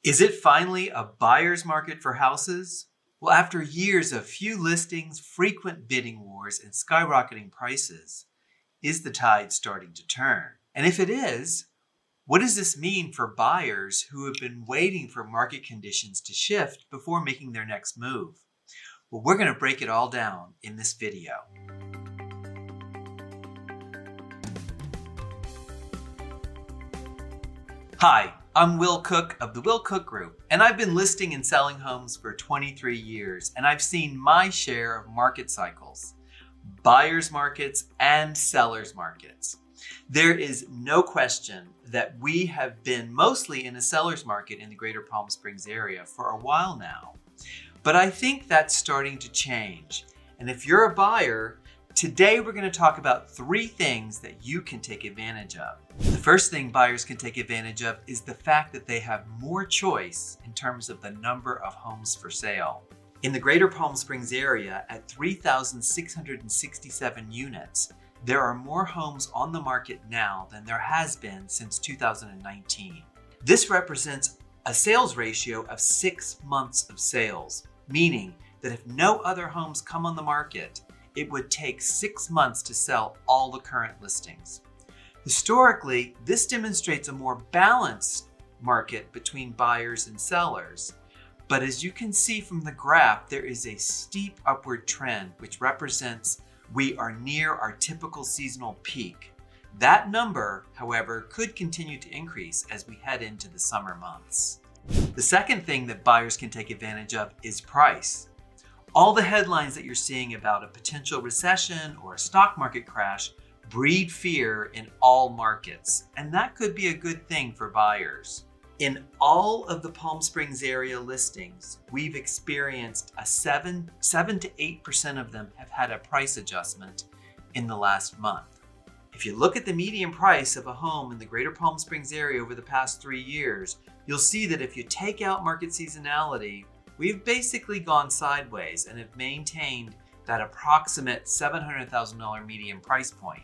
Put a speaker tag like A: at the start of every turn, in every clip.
A: Is it finally a buyer's market for houses? Well, after years of few listings, frequent bidding wars, and skyrocketing prices, is the tide starting to turn? And if it is, what does this mean for buyers who have been waiting for market conditions to shift before making their next move? Well, we're going to break it all down in this video. Hi, I'm Will Cook of the Will Cook Group, and I've been listing and selling homes for 23 years, and I've seen my share of market cycles, buyer's markets and seller's markets. There is no question that we have been mostly in a seller's market in the greater Palm Springs area for a while now, but I think that's starting to change. And if you're a buyer, today we're going to talk about 3 things that you can take advantage of. The first thing buyers can take advantage of is the fact that they have more choice in terms of the number of homes for sale. In the greater Palm Springs area, at 3,667 units, there are more homes on the market now than there has been since 2019. This represents a sales ratio of 6 months of sales, meaning that if no other homes come on the market, it would take 6 months to sell all the current listings. Historically, this demonstrates a more balanced market between buyers and sellers. But as you can see from the graph, there is a steep upward trend, which represents we are near our typical seasonal peak. That number, however, could continue to increase as we head into the summer months. The second thing that buyers can take advantage of is price. All the headlines that you're seeing about a potential recession or a stock market crash breed fear in all markets, and that could be a good thing for buyers. In all of the Palm Springs area listings, we've experienced a 7 to 8% of them have had a price adjustment in the last month. If you look at the median price of a home in the greater Palm Springs area over the past 3 years, you'll see that if you take out market seasonality, we've basically gone sideways and have maintained that approximate $700,000 median price point.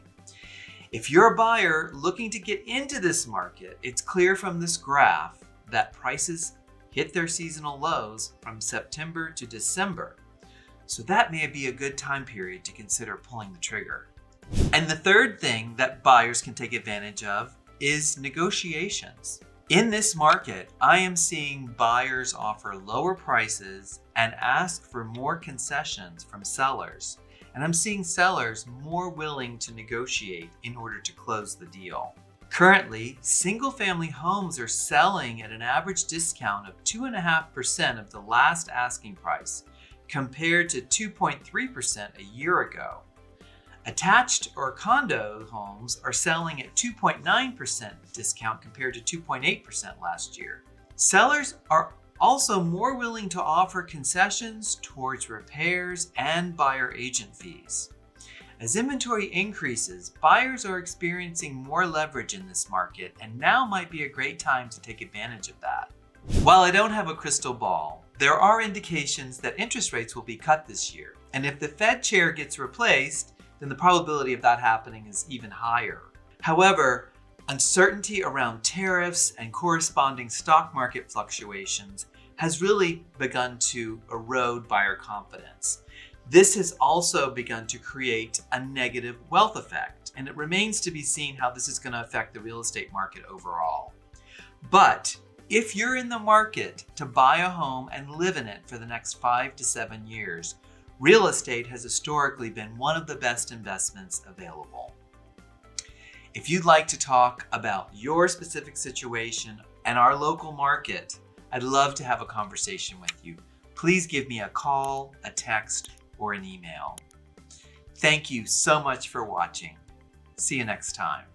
A: If you're a buyer looking to get into this market, it's clear from this graph that prices hit their seasonal lows from September to December. So that may be a good time period to consider pulling the trigger. And the third thing that buyers can take advantage of is negotiations. In this market, I am seeing buyers offer lower prices and ask for more concessions from sellers. And I'm seeing sellers more willing to negotiate in order to close the deal. Currently, single-family homes are selling at an average discount of 2.5% of the last asking price, compared to 2.3% a year ago. Attached or condo homes are selling at 2.9% discount compared to 2.8% last year. Sellers are also more willing to offer concessions towards repairs and buyer agent fees. As inventory increases, buyers are experiencing more leverage in this market, and now might be a great time to take advantage of that. While I don't have a crystal ball, there are indications that interest rates will be cut this year, and if the Fed chair gets replaced, then the probability of that happening is even higher. However, uncertainty around tariffs and corresponding stock market fluctuations has really begun to erode buyer confidence. This has also begun to create a negative wealth effect, and it remains to be seen how this is going to affect the real estate market overall. But if you're in the market to buy a home and live in it for the next 5 to 7 years, real estate has historically been one of the best investments available. If you'd like to talk about your specific situation and our local market, I'd love to have a conversation with you. Please give me a call, a text, or an email. Thank you so much for watching. See you next time.